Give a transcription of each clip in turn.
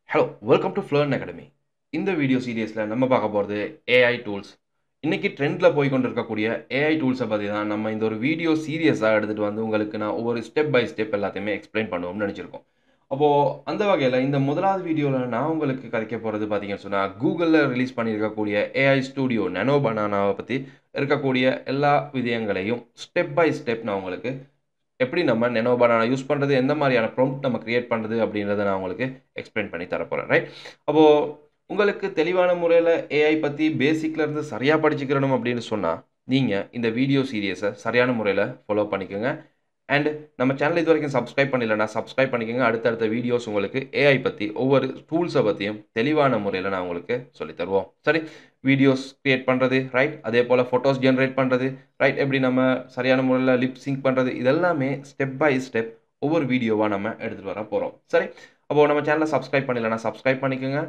Hello welcome to ஃப்ளர்ன் academy. இந்த video சீரியஸில் நம்ம பார்க்க போகிறது ஏஐ டூல்ஸ். இன்றைக்கி ட்ரெண்டில் போய் கொண்டு இருக்கக்கூடிய ஏஐ டூல்ஸை பற்றி தான் நம்ம இந்த ஒரு வீடியோ சீரியஸாக எடுத்துகிட்டு வந்து உங்களுக்கு நான் ஒவ்வொரு ஸ்டெப் பை ஸ்டெப் எல்லாத்தையுமே எக்ஸ்பிளைன் பண்ணுவோம்னு நினச்சிருக்கோம். அப்போது அந்த வகையில் இந்த முதலாவது வீடியோவில் நான் உங்களுக்கு கதைக்க போகிறது பார்த்தீங்கன்னு சொன்னால், கூகுளில் ரிலீஸ் பண்ணியிருக்கக்கூடிய ஏஐ ஸ்டூடியோ நானோ பனானாவை பற்றி இருக்கக்கூடிய எல்லா விதயங்களையும் ஸ்டெப் பை ஸ்டெப் நான் உங்களுக்கு எப்படி நம்ம நானோ பனானா யூஸ் பண்ணுறது, எந்த மாதிரியான ப்ராம்ப்ட் நம்ம கிரியேட் பண்ணுறது அப்படின்றத நான் உங்களுக்கு எக்ஸ்பிளைன் பண்ணி தரப்போகிறேன். ரைட். அப்போது உங்களுக்கு தெளிவான முறையில் ஏஐ பற்றி பேசிக்லேருந்து சரியாக படிச்சுக்கிறணும் அப்படின்னு சொன்னால், நீங்கள் இந்த வீடியோ சீரியஸை சரியான முறையில் ஃபாலோ பண்ணிக்கோங்க. அண்ட் நம்ம சேனல் இது வரைக்கும் சப்ஸ்கிரைப் பண்ணலைன்னா சப்ஸ்கிரைப் பண்ணிக்கோங்க. அடுத்தடுத்த வீடியோஸ் உங்களுக்கு ஏஐ பற்றி ஒவ்வொரு டூல்ஸை பற்றியும் தெளிவான முறையில் நான் உங்களுக்கு சொல்லித்தருவோம். சரி, வீடியோஸ் கிரியேட் பண்ணுறது, ரைட், அதே போல் ஃபோட்டோஸ் ஜென்ரேட் பண்ணுறது, ரைட், எப்படி நம்ம சரியான முறையில் லிப் சிங்க் பண்ணுறது, இதெல்லாமே ஸ்டெப் பை ஸ்டெப் ஒவ்வொரு வீடியோவாக நம்ம எடுத்துகிட்டு வர போகிறோம். சரி, அப்போது நம்ம சேனலை சப்ஸ்கிரைப் பண்ணலைன்னா சப்ஸ்கிரைப் பண்ணிக்கோங்க.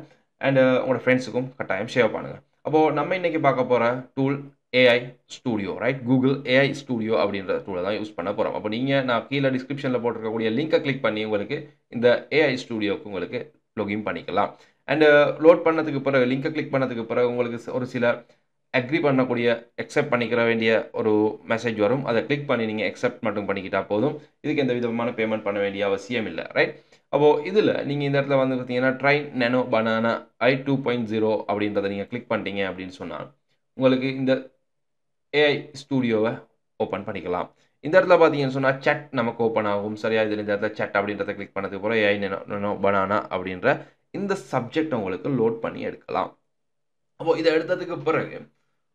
அண்ட் உங்களோட ஃப்ரெண்ட்ஸுக்கும் கட்டாயம் ஷேர் பண்ணுங்கள். அப்போது நம்ம இன்றைக்கி பார்க்க போகிற tool AI studio, right. Google AI studio அப்படின்ற டூலை தான் யூஸ் பண்ண போகிறோம். அப்போ நீங்கள் நான் கீழே டிஸ்கிரிப்ஷனில் போட்டிருக்கக்கூடிய லிங்கை கிளிக் பண்ணி உங்களுக்கு இந்த ஏஐ ஸ்டூடியோவுக்கு உங்களுக்கு லாகின் பண்ணிக்கலாம். அண்டு லோட் பண்ணதுக்கு பிறகு, லிங்கை கிளிக் பண்ணதுக்கு பிறகு உங்களுக்கு ஒரு சில அக்ரி பண்ணக்கூடிய, அக்செப்ட் பண்ணிக்கிற வேண்டிய ஒரு மெசேஜ் வரும். அதை கிளிக் பண்ணி நீங்கள் அக்செப்ட் மட்டும் பண்ணிக்கிட்டால் போதும். இதுக்கு எந்த விதமான பேமெண்ட் பண்ண வேண்டிய அவசியம் இல்லை. ரைட். அப்போது இதில் நீங்கள் இந்த இடத்துல வந்து பார்த்தீங்கன்னா ட்ரை நானோ பனானா ஐ 2.0 அப்படின்றத நீங்கள் கிளிக் பண்ணிட்டீங்க அப்படின்னு சொன்னால் உங்களுக்கு இந்த ஏஐ ஸ்டூடியோவை ஓப்பன் பண்ணிக்கலாம். இந்த இடத்துல பார்த்தீங்கன்னு சொன்னால் சட் நமக்கு ஓப்பன் ஆகும். சரியா, இதில் இந்த இடத்துல சட் அப்படின்றத கிளிக் பண்ணதுக்கு அப்புறம் ஏஐ நானோ பனானா அப்படின்ற இந்த சப்ஜெக்ட் உங்களுக்கு லோட் பண்ணி எடுக்கலாம். அப்போது இதை எடுத்ததுக்கு பிறகு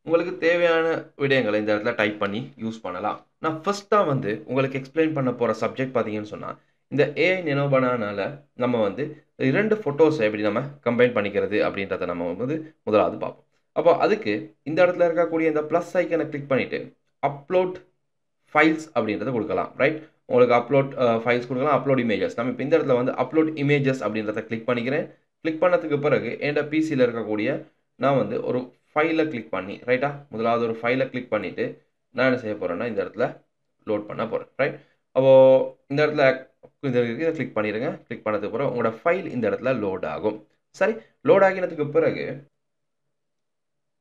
உங்களுக்கு தேவையான விடயங்களை இந்த இடத்துல டைப் பண்ணி யூஸ் பண்ணலாம். நான் ஃபர்ஸ்ட்டாக வந்து உங்களுக்கு எக்ஸ்பிளைன் பண்ண போகிற சப்ஜெக்ட் பார்த்தீங்கன்னு சொன்னால், இந்த ஏஐ நானோ பனானால நம்ம வந்து 2 ஃபோட்டோஸை எப்படி நம்ம கம்பைன் பண்ணிக்கிறது அப்படின்றத நம்ம வந்து முதலாவது பார்ப்போம். அப்போ அதுக்கு இந்த இடத்துல இருக்கக்கூடிய இந்த ப்ளஸ் ஐக்கனை கிளிக் பண்ணிவிட்டு அப்லோட் ஃபைல்ஸ் அப்படின்றத கொடுக்கலாம். ரைட். உங்களுக்கு அப்லோட் ஃபைல்ஸ் கொடுக்கலாம், அப்லோட் இமேஜஸ். நம்ம இப்போ இந்த இடத்துல வந்து அப்லோட் இமேஜஸ் அப்படின்றத கிளிக் பண்ணிக்கிறேன். கிளிக் பண்ணதுக்கு பிறகு என்னோட பிசியில் இருக்கக்கூடிய நான் வந்து ஒரு ஃபைலை கிளிக் பண்ணி, ரைட்டா, முதலாவது ஒரு ஃபைலை கிளிக் பண்ணிவிட்டு நான் என்ன செய்ய போகிறேன்னா இந்த இடத்துல லோட் பண்ண போகிறேன். ரைட். அப்போது இந்த இடத்துல இதை கிளிக் பண்ணிடுங்க. கிளிக் பண்ணதுக்கு பிறகு உங்களோட ஃபைல் இந்த இடத்துல லோட் ஆகும். சரி, லோட் ஆகினதுக்கு பிறகு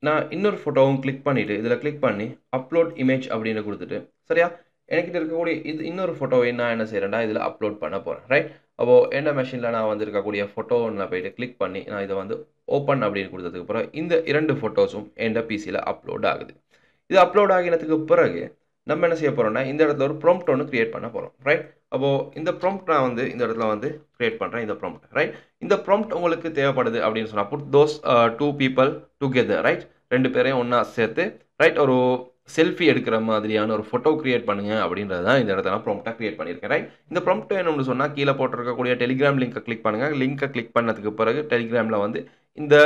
நான் இன்னொரு ஃபோட்டோவும் கிளிக் பண்ணிவிட்டு இதில் கிளிக் பண்ணி அப்லோட் இமேஜ் அப்படின்னு கொடுத்துட்டு, சரியா, என்கிட்ட இருக்கக்கூடிய இது இன்னொரு ஃபோட்டோவை நான் என்ன செய்கிறேன்டா இதில் அப்லோட் பண்ண போகிறேன். ரைட். அப்போது என்ன மெஷினில் நான் வந்து இருக்கக்கூடிய ஃபோட்டோன்னு போயிட்டு கிளிக் பண்ணி நான் இதை வந்து ஓப்பன் அப்படின்னு கொடுத்ததுக்கு பிறகு இந்த 2 ஃபோட்டோஸும் என் பிசியில் அப்லோட் ஆகுது. இது அப்லோட் ஆகினதுக்கு பிறகு நம்ம என்ன செய்ய போகிறோம்னா இந்த இடத்துல ஒரு ப்ராம்ப்ட் ஒன்று கிரியேட் பண்ண போகிறோம். ரைட். அப்போது இந்த ப்ராம்ப்ட் நான் வந்து இந்த இடத்துல வந்து கிரியேட் பண்ணுறேன். இந்த ப்ராம்ப்ட், ரைட். இந்த ப்ராம்ப்ட் உங்களுக்கு தேவைப்படுது அப்படின்னு சொன்னால் put those 2 people together, right. 2 பேரையும் ஒன்றா சேர்த்து, ரைட், ஒரு செல்ஃபி எடுக்கிற மாதிரியான ஒரு ஃபோட்டோ கிரியேட் பண்ணுங்க அப்படின்றது தான் இந்த இடத்துல நான் ப்ராம்ப்டாக கிரியேட் பண்ணியிருக்கேன். ரைட். இந்த ப்ராம்ப்ட் வேணும்னு சொன்னால் கீழே போட்டிருக்கக்கூடிய டெலிகிராம் லிங்கை கிளிக் பண்ணுங்கள். லிங்கை கிளிக் பண்ணதுக்கு பிறகு டெலிகிராமில் வந்து இந்த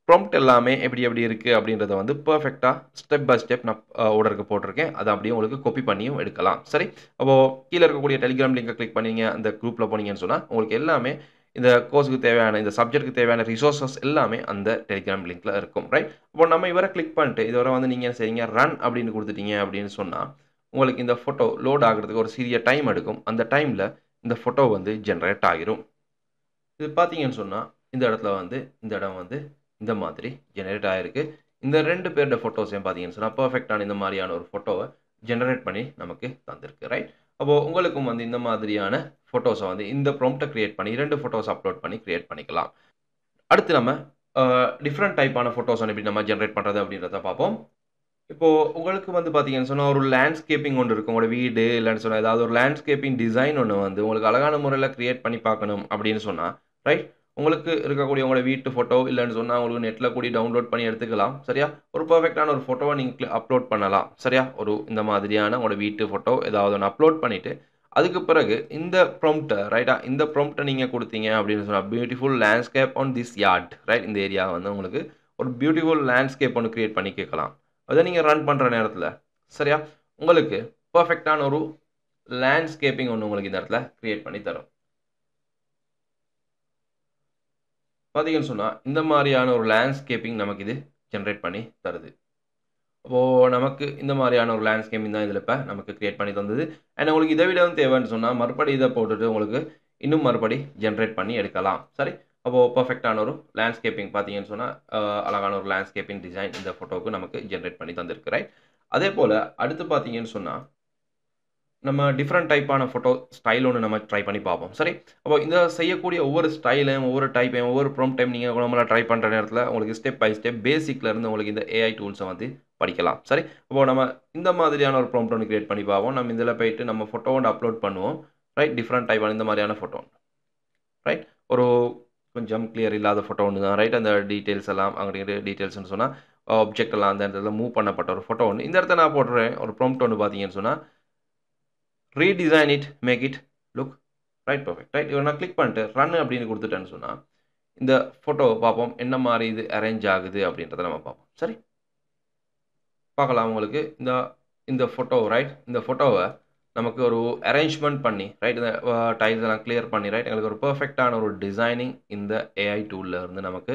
ப்ராம்ப்ட் எல்லாமே எப்படி எப்படி இருக்குது அப்படின்றத வந்து பர்ஃபெக்டாக ஸ்டெப் பை ஸ்டெப் நான் ஆர்டருக்கு போட்டிருக்கேன். அதை அப்படியே உங்களுக்கு காப்பி பண்ணியும் எடுக்கலாம். சரி, அப்போது கீழே இருக்கக்கூடிய டெலிகிராம் லிங்கை கிளிக் பண்ணிங்க, அந்த குரூப்பில் போனீங்கன்னு சொன்னால் உங்களுக்கு எல்லாமே இந்த கோர்ஸுக்கு தேவையான, இந்த சப்ஜெக்ட்டுக்கு தேவையான ரிசோர்ஸஸ் எல்லாமே அந்த டெலிகிராம் லிங்க்கில் இருக்கும். ரைட். இப்போ நம்ம இவரை கிளிக் பண்ணிட்டு இதுவரை வந்து நீங்கள் என்ன செய்றீங்க, ரன் அப்படின்னு கொடுத்துட்டீங்க அப்படின்னு சொன்னால் உங்களுக்கு இந்த ஃபோட்டோ லோட் ஆகிறதுக்கு ஒரு சிறிய டைம் எடுக்கும். அந்த டைமில் இந்த ஃபோட்டோ வந்து ஜென்ரேட் ஆகிரும். இது பார்த்தீங்கன்னு சொன்னால் இந்த இடத்துல வந்து இந்த இடம் வந்து இந்த மாதிரி ஜெனரேட் ஆகிருக்கு. இந்த 2 பேரோட ஃபோட்டோஸையும் பார்த்தீங்கன்னு சொன்னால் பர்ஃபெக்டான இந்த மாதிரியான ஒரு ஃபோட்டோவை ஜெனரேட் பண்ணி நமக்கு தந்திருக்கு. ரைட். அப்போது உங்களுக்கும் வந்து இந்த மாதிரியான ஃபோட்டோஸை வந்து இந்த ப்ராம்ப்டை கிரியேட் பண்ணி 2 ஃபோட்டோஸ் அப்லோட் பண்ணி கிரியேட் பண்ணிக்கலாம். அடுத்து நம்ம டிஃப்ரெண்ட் டைப்பான ஃபோட்டோஸ் எப்படி நம்ம ஜென்ரேட் பண்ணுறது அப்படின்றத பார்ப்போம். இப்போது உங்களுக்கு வந்து பார்த்தீங்கன்னு சொன்னால் ஒரு லேண்ட்ஸ்கேப்பிங் ஒன்று இருக்கும். உங்களோட வீடு இல்லைன்னு சொன்னால் ஏதாவது ஒரு லேண்ட்ஸ்கேப்பிங் டிசைன் ஒன்று வந்து உங்களுக்கு அழகான முறையில் கிரியேட் பண்ணி பார்க்கணும் அப்படின்னு சொன்னால், ரைட், உங்களுக்கு இருக்கக்கூடிய உங்களோட வீட்டு ஃபோட்டோ இல்லைன்னு சொன்னால் உங்களுக்கு நெட்டில் கூடி டவுன்லோட் பண்ணி எடுத்துக்கலாம். சரியா, ஒரு பர்ஃபெக்டான ஒரு ஃபோட்டோவை நீங்கள் அப்லோட் பண்ணலாம். சரியா, ஒரு இந்த மாதிரியான உங்களோட வீட்டு ஃபோட்டோ ஏதாவது ஒன்று அப்லோட் பண்ணிவிட்டு அதுக்கு பிறகு இந்த ப்ராம்ப்டை, ரைட்டா, இந்த ப்ராம்ப்டை நீங்கள் கொடுத்தீங்க அப்படின்னு சொன்னால் beautiful landscape on this yard, right, இந்த ஏரியா வந்து உங்களுக்கு ஒரு பியூட்டிஃபுல் லேண்ட்ஸ்கேப் ஒன்று கிரியேட் பண்ணி கேட்கலாம். அதை நீங்கள் ரன் பண்ணுற நேரத்தில், சரியா, உங்களுக்கு பர்ஃபெக்டான ஒரு லேண்ட்ஸ்கேப்பிங் ஒன்று உங்களுக்கு இந்த இடத்துல கிரியேட் பண்ணி தரும். பார்த்தீங்கன்னு சொன்னால் இந்த மாதிரியான ஒரு லேண்ட்ஸ்கேப்பிங் நமக்கு இது ஜென்ரேட் பண்ணி தருது. அப்போது நமக்கு இந்த மாதிரியான ஒரு லேண்ட்ஸ்கேப்பிங் தான் இதில் இப்போ நமக்கு கிரியேட் பண்ணி தந்தது. அண்ட் உங்களுக்கு இதை விட தேவைன்னு சொன்னால் மறுபடி இதை போட்டுட்டு உங்களுக்கு இன்னும் மறுபடி ஜென்ரேட் பண்ணி எடுக்கலாம். சரி, அப்போ பெர்ஃபெக்ட்டான ஒரு லேண்ட்ஸ்கேப்பிங் பார்த்தீங்கன்னு சொன்னா, அழகான ஒரு லேண்ட்ஸ்கேப்பிங் டிசைன் இந்த ஃபோட்டோவுக்கு நமக்கு ஜெனரேட் பண்ணி தந்திருக்கு ரைட். அதேபோல அடுத்து பார்த்தீங்கன்னு சொன்னா, நம்ம டிஃபரெண்ட் டைப்பான ஃபோட்டோ ஸ்டைல் ஒண்ணு நம்ம ட்ரை பண்ணி பார்ப்போம். சரி. அப்போ இந்த செய்யக்கூடிய ஒவ்வொரு ஸ்டைலையும், ஒவ்வொரு டைப்பையும், ஒவ்வொரு ப்ராம்ப்ட்டையும் நீங்க நம்மளா ட்ரை பண்ற நேரத்தில உங்களுக்கு ஸ்டெப் பை ஸ்டெப் பேசிக்ல இருந்து உங்களுக்கு இந்த ஏஐ டூல்ஸ வந்து படிக்கலாம். சரி. அப்போ நம்ம இந்த மாதிரியான ஒரு ப்ராம்ப்ட் ஒண்ணு கிரியேட் பண்ணி பார்ப்போம். நம்ம இதில போயிட்டு நம்ம ஃபோட்டோ ஒண்ணு அப்லோட் பண்ணுவோம். ரைட். டிஃபரெண்ட் டைப்பான இந்த மாதிரியான ஃபோட்டோ. ரைட். ஒரு கொஞ்சம் கிளியர் இல்லாத ஃபோட்டோ ஒண்ணு தான். ரைட். அந்த டீட்டெயில்ஸ் எல்லாம் அங்கிட்டு டீட்டெயில்ஸ்ன்னு சொன்னா, ஆப்ஜெக்ட் எல்லாம் அந்த இடத்துல மூவ் பண்ணப்பட்ட ஒரு ஃபோட்டோ ஒண்ணு. இந்த இடத்துல நான் போடுறேன். ஒரு ப்ராம்ப்ட் ஒண்ணு பார்த்தீங்கன்னு சொன்னா, redesign it, make it look right perfect. Right. இவர நான் கிளிக் பண்ணிட்டு ரன் அப்படின்னு குடுத்துட்டேன்னு சொன்னா, இந்த ஃபோட்டோவ பார்ப்போம். என்ன மாரி இது அரேஞ்ச் ஆகுது அப்படின்றத நம்ம பார்ப்போம். சரி. பார்க்கலாம் உங்களுக்கு. இந்த இந்த ஃபோட்டோ ரைட். இந்த ஃபோட்டோவ நமக்கு ஒரு அரேஞ்ச்மென்ட் பண்ணி ரைட். இந்த டைல்ஸ் எல்லாம் கிளியர் பண்ணி ரைட். எங்களுக்கு ஒரு பெர்ஃபெக்ட்டான ஒரு டிசைனிங் இந்த ஏஐ டூல்ல இருந்து நமக்கு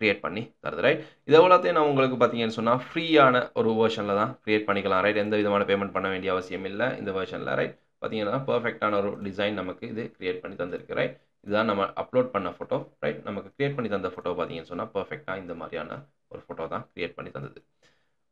கிரியேட் பண்ணி தருது ரைட். இது எவ்வளோத்தையும் நான் உங்களுக்கு பார்த்தீங்கன்னு சொன்னா, ஃப்ரீயான ஒரு வெர்ஷன்ல தான் கிரியேட் பண்ணிக்கலாம் ரைட். எந்த விதமான பேமெண்ட் பண்ண வேண்டிய அவசியம் இல்ல இந்த வெர்ஷன்ல ரைட். பார்த்தீங்கன்னா, பெர்ஃபெக்ட்டான ஒரு டிசைன் நமக்கு இது கிரியேட் பண்ணி தந்திருக்கு ரைட். இதுதான் நம்ம அப்லோட் பண்ண ஃபோட்டோ ரைட். நமக்கு கிரியேட் பண்ணி தந்த ஃபோட்டோ பார்த்தீங்கன்னு சொன்னா, பெர்ஃபெக்ட்டா இந்த மாரியான ஒரு ஃபோட்டோ தான் கிரியேட் பண்ணி தந்தது.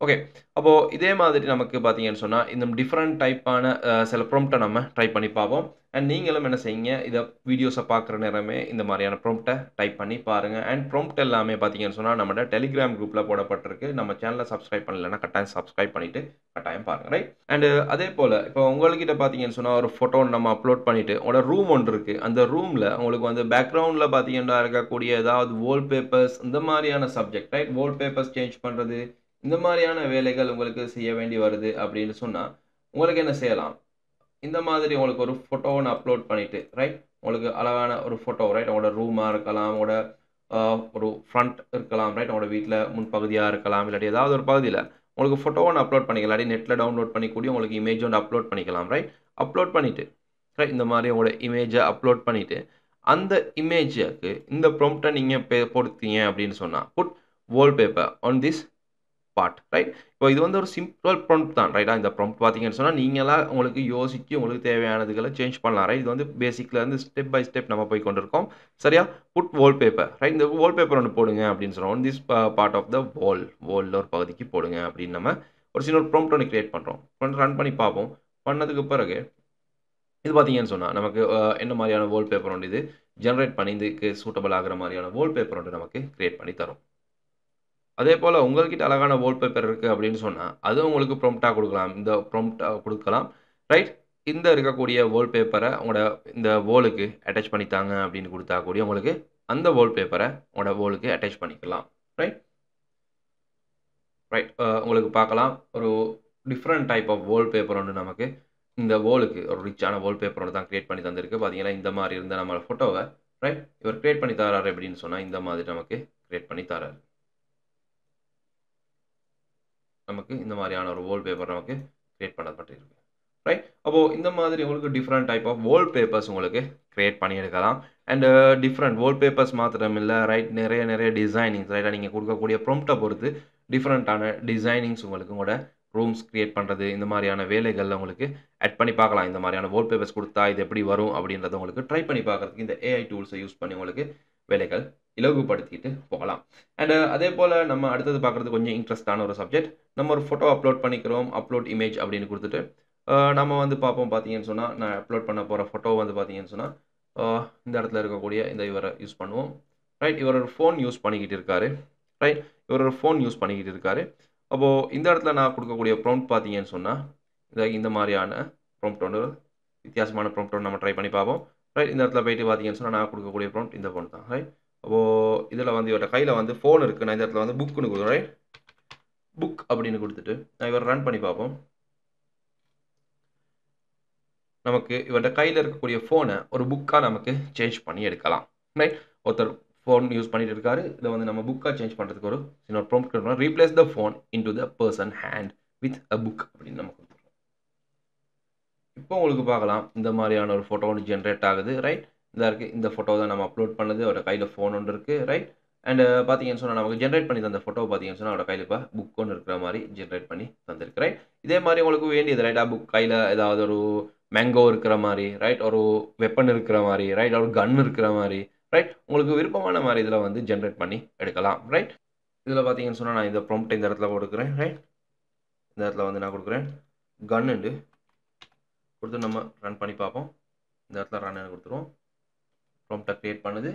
ஓகே. அப்போ இதே மாதிரி நமக்கு பார்த்தீங்கன்னு சொன்னா, இந்த டிஃபரெண்ட் டைப்பான சில ப்ராம்ப்ட்ட நம்ம ட்ரை பண்ணி பார்ப்போம். அண்ட் நீங்களும் என்ன செய்யுங்க, இத வீடியோஸ பார்க்குற நேரமே இந்த மாரியான ப்ராம்ப்ட்ட டைப் பண்ணி பாருங்க. அண்ட் ப்ராம்ப்ட் எல்லாமே பார்த்தீங்கன்னு சொன்னா, நம்மட டெலிகிராம் குரூப்ல போடப்பட்டிருக்கு. நம்ம சேனல சப்ஸ்கிரைப் பண்ணலன்னா, கட்டாயம் சப்ஸ்கிரைப் பண்ணிட்டு கட்டாயம் பாருங்க. ரைட். அண்ட் அதேபோல இப்போ உங்கள்கிட்ட பார்த்தீங்கன்னு சொன்னா, ஒரு ஃபோட்டோ நம்ம அப்லோட் பண்ணிட்டு, உங்களோட ரூம் ஒண்ணு இருக்கு. அந்த ரூம்ல உங்களுக்கு வந்து பேக்கிரவுண்ட்ல பார்த்தீங்கன்னா இருக்கக்கூடிய ஏதாவது வால் பேப்பர்ஸ் இந்த மாரியான சப்ஜெக்ட் ரைட். வால் பேப்பர்ஸ் சேஞ்ச் பண்றது இந்த மாரியான வேலைகள் உங்களுக்கு செய்ய வேண்டி வருது அப்படின்னு சொன்னா, உங்களுக்கு என்ன செய்யலாம்? இந்த மாதிரி உங்களுக்கு ஒரு ஃபோட்டோ ஒண்ணு அப்லோட் பண்ணிட்டு, ரைட்? உங்களுக்கு அழகான ஒரு ஃபோட்டோ ரைட்? உங்களோட ரூமா இருக்கலாம், உங்களோட அ ஒரு ஃப்ரண்ட் இருக்கலாம், ரைட்? உங்களோட வீட்ல முன்பகுதியா இருக்கலாம், இல்லாட்டி ஏதாவது ஒரு பகுதியில உங்களுக்கு ஃபோட்டோ ஒண்ணு அப்லோட் பண்ணிக்கலாம். இல்லாட்டி நெட்ல டவுன்லோட் பண்ணி கூடிய உங்களுக்கு இமேஜ் ஒண்ணு அப்லோட் பண்ணிக்கலாம், ரைட்? அப்லோட் பண்ணிட்டு, ரைட்? இந்த மாரி உங்களோட இமேஜ அப்லோட் பண்ணிட்டு, அந்த இமேஜ்க்கு இந்த ப்ராம்ப்ட்ட நீங்க கொடுத்தீங்க அப்படின்னு சொன்னா, put wallpaper on this part right. இப்போ இது வந்து ஒரு சிம்பிள் ப்ராம்ப்ட் தான் ரைட்டா. இந்த ப்ராம்ப்ட் பார்த்தீங்கன்னு சொன்னா, நீங்களா உங்களுக்கு யோசிச்சு உங்களுக்கு தேவையானதுகள சேஞ்ச் பண்ணலாம் ரைட். இது வந்து பேசிக்ல இருந்து ஸ்டெப் பை ஸ்டெப் நம்ம போய் கொண்டிருக்கோம். சரியா? Put wallpaper right. இந்த வால்பேப்பர் ஒண்ணு போடுங்க அப்படின்னு சொல்றோம். On this part of the வால்ல ஒரு பகுதிக்கு போடுங்க அப்படின்னு நம்ம ஒரு சின்ன ஒரு ப்ராம்ப்ட் ஒண்ணு கிரியேட் பண்றோம். ரன் பண்ணி பார்ப்போம். பண்ணதுக்கு பிறகு இது பார்த்தீங்கன்னு சொன்னா, நமக்கு என்ன மாரியான வால்பேப்பர் ஒண்ணு இது ஜெனரேட் பண்ணி இதுக்கு சூட்டபிள் ஆகுற மாரியான வால்பேப்பர் ஒண்ணு நமக்கு கிரியேட் பண்ணி தரும். அதேபோல உங்கள்கிட்ட அழகான வால்பேப்பர் இருக்கு அப்படின்னு சொன்னா, அதுவும் உங்களுக்கு ப்ராம்ப்ட்டா குடுக்கலாம். இந்த ப்ராம்ப்ட்டா குடுக்கலாம். ரைட். இந்த இருக்கக்கூடிய வால்பேப்பர உங்களோட இந்த வாலுக்கு அட்டாச் பண்ணி தாங்க அப்படின்னு குடுத்தா கூடிய உங்களுக்கு அந்த வால்பேப்பர உங்களோட வாலுக்கு அட்டாச் பண்ணிக்கலாம். ரைட். ரைட். உங்களுக்கு பார்க்கலாம். ஒரு டிஃபரண்ட் டைப் ஆஃப் வால்பேப்பர் ஒண்ணு நமக்கு இந்த வாலுக்கு ஒரு ரிச்சான வால்பேப்பர் ஒண்ணு தான் கிரியேட் பண்ணி தந்திருக்கு. பார்த்தீங்கன்னா, இந்த மாரி இருந்த நம்ம ஃபோட்டோவ ரைட். இவர் கிரியேட் பண்ணி தராரு அப்படின்னு சொன்னா, இந்த மாதிரி நமக்கு கிரியேட் பண்ணி தராரு. நமக்கு இந்த மாரியான ஒரு வால்பேப்பர் நமக்கு கிரியேட் பண்ணப்பட்டிருக்கு. ரைட். அப்போ இந்த மாதிரி உங்களுக்கு டிஃபரெண்ட் டைப் ஆஃப் வால்பேப்பர்ஸ் உங்களுக்கு கிரியேட் பண்ணி எடுக்கலாம். அண்ட் டிஃபரெண்ட் வால்பேப்பர்ஸ் மாத்திரம் இல்ல ரைட். நிறைய டிசைனிங்ஸ் ரைட்டா நீங்க குடுக்கக்கூடிய ப்ராம்ப்ட்ட பொறுத்து டிஃபரெண்டான டிசைனிங்ஸ் உங்களுக்கு உங்களோட ரூம்ஸ் கிரியேட் பண்றது இந்த மாரியான வேலைகள்ல உங்களுக்கு ஆட் பண்ணி பார்க்கலாம். இந்த மாரியான வால்பேப்பர்ஸ் குடுத்தா இது எப்படி வரும் அப்படின்றத உங்களுக்கு ட்ரை பண்ணி பார்க்கறதுக்கு இந்த ஏஐ டூல்ஸ யூஸ் பண்ணி உங்களுக்கு வேலைகள் இலகுபடுத்திட்டு போகலாம். அண்ட் அதேபோல நம்ம அடுத்தது பார்க்கறது கொஞ்சம் இன்ட்ரெஸ்ட்டான ஒரு சப்ஜெக்ட். நம்ம ஒரு ஃபோட்டோ அப்லோட் பண்ணிக்கிறோம். அப்லோட் இமேஜ் அப்படின்னு குடுத்துட்டு, நம்ம வந்து பார்ப்போம் பார்த்தீங்கன்னு சொன்னா, நான் அப்லோட் பண்ண போற ஃபோட்டோ வந்து பார்த்தீங்கன்னு சொன்னா, அ இந்த இடத்துல இருக்கக்கூடிய இந்த இவர யூஸ் பண்ணுவோம். ரைட். இவர் ஒரு ஃபோன் யூஸ் பண்ணிக்கிட்டு இருக்காரு. ரைட். இவர் ஒரு ஃபோன் யூஸ் பண்ணிக்கிட்டு இருக்காரு. அப்போ இந்த இடத்துல நான் குடுக்கக்கூடிய ப்ராம்ப்ட் பார்த்தீங்கன்னு சொன்னா, இந்த மாரியான ப்ராம்ப்ட் ஒண்ணு வித்தியாசமான ப்ராம்ப்ட் ஒண்ணு நம்ம ட்ரை பண்ணி பார்ப்போம். ரைட். இந்த இடத்துல போயிட்டு பார்த்தீங்கன்னு சொன்னா, நான் குடுக்கக்கூடிய ப்ராம்ப்ட் இந்த ப்ராம்ப்ட் தான். ரைட். அப்போ இதுல வந்து இவர்ட்ட கையில வந்து ஃபோன் இருக்கு. நான் இந்த இடத்துல வந்து புக்ன்னு குடுக்குறேன். ரைட். புக் அப்படின்னு குடுத்துட்டு, நான் இவர ரன் பண்ணி பார்ப்போம். நமக்கு இவர்ட்ட கையில இருக்கக்கூடிய ஃபோன ஒரு புக்கா நமக்கு சேஞ்ச் பண்ணி எடுக்கலாம். ரைட். ஒருத்தர் ஃபோன் யூஸ் பண்ணிட்டு இருக்காரு. இத வந்து நம்ம புக்கா சேஞ்ச் பண்றதுக்கு ஒரு சின்ன ப்ராம்ப்ட் குடுக்குறோம். Replace the phone into the person hand with a book அப்படின்னு நம்ம குடுத்துறோம். இப்போ உங்களுக்கு பார்க்கலாம். இந்த மாரியான ஒரு ஃபோட்டோ ஒண்ணு ஜெனரேட் ஆகுது. ரைட். இதா இருக்கு. இந்த ஃபோட்டோ தான் நம்ம அப்லோட் பண்ணது. அவரோட கையில ஃபோன் ஒண்ணு இருக்கு. ரைட். அண்ட் பார்த்தீங்கன்னு சொன்னா, நமக்கு ஜெனரேட் பண்ணி தந்த ஃபோட்டோ பார்த்தீங்கன்னு சொன்னா, அவரோட கையில இப்ப புக் ஒண்ணு இருக்கிற மாரி ஜெனரேட் பண்ணி தந்திருக்கு. ரைட். இதே மாரி உங்களுக்கு வேண்டியது ரைட்டா புக் கையில ஏதாவது ஒரு மேங்கோ இருக்கிற மாரி, ரைட். ஒரு வெப்பன் இருக்கிற மாரி, ரைட். ஒரு கன் இருக்கிற மாரி, ரைட். உங்களுக்கு விருப்பமான மாதிரி இதில் வந்து ஜென்ரேட் பண்ணி எடுக்கலாம். ரைட். இதில் பார்த்தீங்கன்னு சொன்னால் நான் இந்த ப்ராம்ப்ட் இந்த இடத்துல கொடுக்குறேன். ரைட். இந்த இடத்துல வந்து நான் கொடுக்குறேன் கன்னுண்டு கொடுத்து நம்ம ரன் பண்ணி பார்ப்போம். இந்த இடத்துல ரன் கொடுத்துருவோம். ப்ராம்ப்டை க்ரியேட் பண்ணுது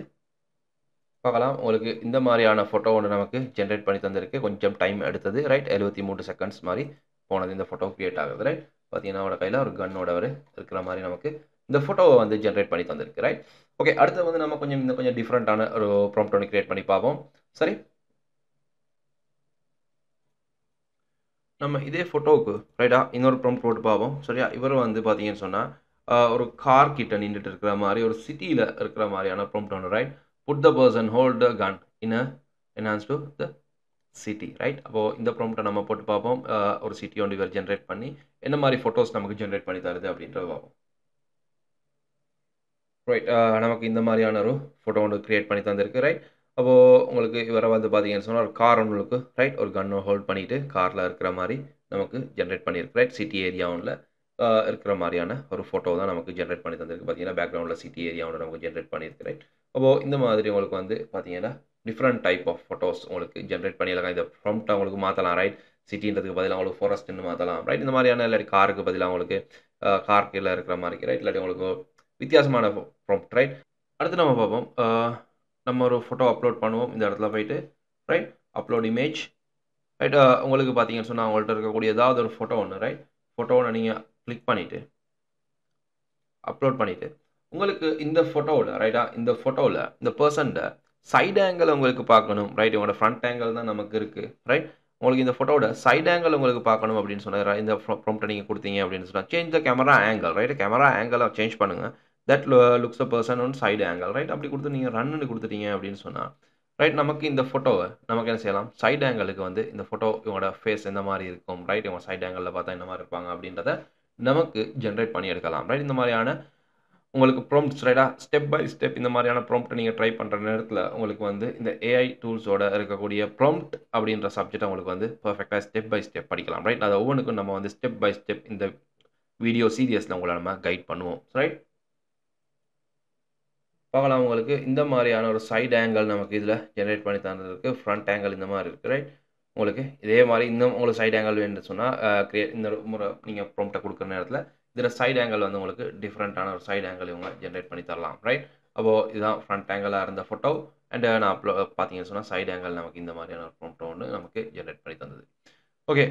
பார்க்கலாம். உங்களுக்கு இந்த மாதிரியான ஃபோட்டோ ஒன்று நமக்கு ஜென்ரேட் பண்ணி தந்திருக்கு. கொஞ்சம் டைம் எடுத்தது. ரைட். 73 செகண்ட்ஸ் மாதிரி போனது இந்த ஃபோட்டோ க்ரியேட் ஆகுது. ரைட். பார்த்தீங்கன்னா அவரோட கையில் ஒரு கன்னோட இருக்கிற மாதிரி நமக்கு இந்த ஃபோட்டோவை வந்து ஜென்ரேட் பண்ணி தந்திருக்கு. ரைட். ஓகே. அடுத்து வந்து நம்ம கொஞ்சம் டிஃப்ரெண்ட்டான ஒரு ப்ராம்ப்ட் ஒன்று க்ரியேட் பண்ணி பார்ப்போம். சரி. நம்ம இதே ஃபோட்டோவுக்கு ரைட்டா இன்னொரு ப்ராம்ப்ட் போட்டு பார்ப்போம். சரியா. இவர் வந்து பார்த்தீங்கன்னு சொன்னால் ஒரு கார் கிட்ட நின்றுட்டு இருக்கிற மாதிரி ஒரு சிட்டியில் இருக்கிற மாதிரியான ப்ராம்ப்ட் ஒன்று. Right. Put the person hold the gun in enhance to the city. Right. அப்போது இந்த ப்ராம்ப்டை நம்ம போட்டு பார்ப்போம். ஒரு சிட்டி ஒன்று இவர் ஜென்ரேட் பண்ணி என்ன மாதிரி ஃபோட்டோஸ் நமக்கு ஜென்ரேட் பண்ணி தருது அப்படின்றத பார்ப்போம். ரைட். நமக்கு இந்த மாதிரியான ஒரு ஃபோட்டோ ஒன்று க்ரியேட் பண்ணி தந்திருக்கு. ரைட். அப்போது உங்களுக்கு இவரை வந்து பார்த்தீங்கன்னு சொன்னால் ஒரு கார் ஒன்றுக்கு ரைட் ஒரு கன்னை ஹோல்ட் பண்ணிவிட்டு காரில் இருக்கிற மாதிரி நமக்கு ஜென்ரேட் பண்ணியிருக்கு. ரைட். சிட்டி ஏரியா ஒன்றில் இருக்கிற மாதிரியான ஒரு ஃபோட்டோ தான் நமக்கு ஜென்ரேட் பண்ணி தந்திருக்கு. பார்த்தீங்கன்னா பேக்ரவுண்டில் சிட்டி ஏரியா ஒன்று நமக்கு ஜென்ரேட் பண்ணியிருக்கு. ரைட். அப்போது இந்த மாதிரி உங்களுக்கு வந்து பார்த்தீங்கன்னா டிஃப்ரெண்ட் டைப் ஆஃப் ஃபோட்டோஸ் உங்களுக்கு ஜென்ரேட் பண்ணிடலாம். இந்த ப்ராம்ப்ட்டை உங்களுக்கு மாற்றலாம். ரைட். சிட்டின்றதுக்கு பதிலாக உங்களுக்கு ஃபாரஸ்ட்னு மாற்றலாம். ரைட். இந்த மாதிரியான இல்லாட்டி காருக்கு பதிலாக உங்களுக்கு கார் கீழே இருக்கிற மாதிரி. ரைட். இல்லாட்டி உங்களுக்கு வித்தியாசமான ப்ராம்ப்ட். ரைட். அடுத்து நம்ம பார்ப்போம். நம்ம ஒரு ஃபோட்டோ அப்லோட் பண்ணுவோம். இந்த இடத்துல போயிட்டு ரைட் அப்லோட் இமேஜ். ரைட். உங்களுக்கு பார்த்தீங்கன்னு சொன்னால் உங்கள்கிட்ட இருக்கக்கூடிய ஏதாவது ஒரு ஃபோட்டோ ஒன்று. ரைட். ஃபோட்டோ ஒன்று நீங்கள் கிளிக் பண்ணிவிட்டு அப்லோட் பண்ணிவிட்டு உங்களுக்கு இந்த ஃபோட்டோவில் ரைட்டா இந்த ஃபோட்டோவில் இந்த பர்சன்ட சைடு ஆங்கிள் உங்களுக்கு பார்க்கணும். ரைட். உங்களோட ஃப்ரண்ட் ஆங்கிள் தான் நமக்கு இருக்குது. ரைட். உங்களுக்கு இந்த ஃபோட்டோவோட சைடு ஆங்கிள் உங்களுக்கு பார்க்கணும் அப்படின்னு சொன்னால் இந்த ப்ராம்ப்ட்டை நீங்கள் கொடுத்தீங்க அப்படின்னு சொன்னால் change the camera angle. Right. Camera ஆங்கிளை சேஞ்ச் பண்ணுங்கள். That looks a person one side angle. Right. அப்படி கொடுத்து நீங்கள் ரன்னு கொடுத்துட்டீங்க அப்படின்னு சொன்னால் ரைட் நமக்கு இந்த ஃபோட்டோவை நமக்கு என்ன செய்யலாம் சைடு ஆங்கிளுக்கு வந்து இந்த ஃபோட்டோ இவங்களோட ஃபேஸ் எந்த மாதிரி இருக்கும். ரைட். இவங்க சைடு ஆங்கிளில் பார்த்தா என்ன மாதிரி இருப்பாங்க அப்படின்றத நமக்கு ஜென்ரேட் பண்ணி எடுக்கலாம். ரைட். இந்த மாதிரியான உங்களுக்கு ப்ராம்ப்ட்ஸ் ரைட்டா ஸ்டெப் பை ஸ்டெப் இந்த மாதிரியான ப்ராம்ப்ட்டை நீங்கள் ட்ரை பண்ணுற நேரத்தில் உங்களுக்கு வந்து இந்த ஏஐ டூல்ஸோட இருக்கக்கூடிய ப்ராம்ப்ட் அப்படின்ற சப்ஜெக்ட் உங்களுக்கு வந்து பர்ஃபெக்டாக ஸ்டெப் பை ஸ்டெப் படிக்கலாம். ரைட். அதை ஒவ்வொன்றுக்கும் நம்ம வந்து ஸ்டெப் பை ஸ்டெப் இந்த வீடியோ சீரியஸில் உங்களை நம்ம கைட் பண்ணுவோம். ரைட். பார்க்கலாம். உங்களுக்கு இந்த மாதிரியான ஒரு சைடு ஆங்கிள் நமக்கு இதில் ஜென்ரேட் பண்ணி தந்ததுக்கு ஃப்ரண்ட் ஆங்கிள் இந்த மாதிரி இருக்குது. ரைட். உங்களுக்கு இதே மாதிரி இன்னும் உங்களுக்கு சைடு ஆங்கிள் வேணும்னு சொன்னால் இந்த முறை நீங்கள் ப்ராம்ப்ட்டை கொடுக்குற நேரத்தில் இதில் சைடு ஆங்கிள் வந்து உங்களுக்கு டிஃப்ரெண்ட்டான ஒரு சைடு ஆங்கிள் இவங்க ஜென்ரேட் பண்ணி தரலாம். ரைட். அப்போது இதுதான் ஃப்ரண்ட் ஆங்கிளாக இருந்த ஃபோட்டோ அண்ட் நான் பார்த்தீங்கன்னு சொன்னால் சைடு ஆங்கிள் நமக்கு இந்த மாதிரியான ஒரு ப்ராம்ப்ட் ஒன்று நமக்கு ஜென்ரேட் பண்ணி தந்தது. ஓகே.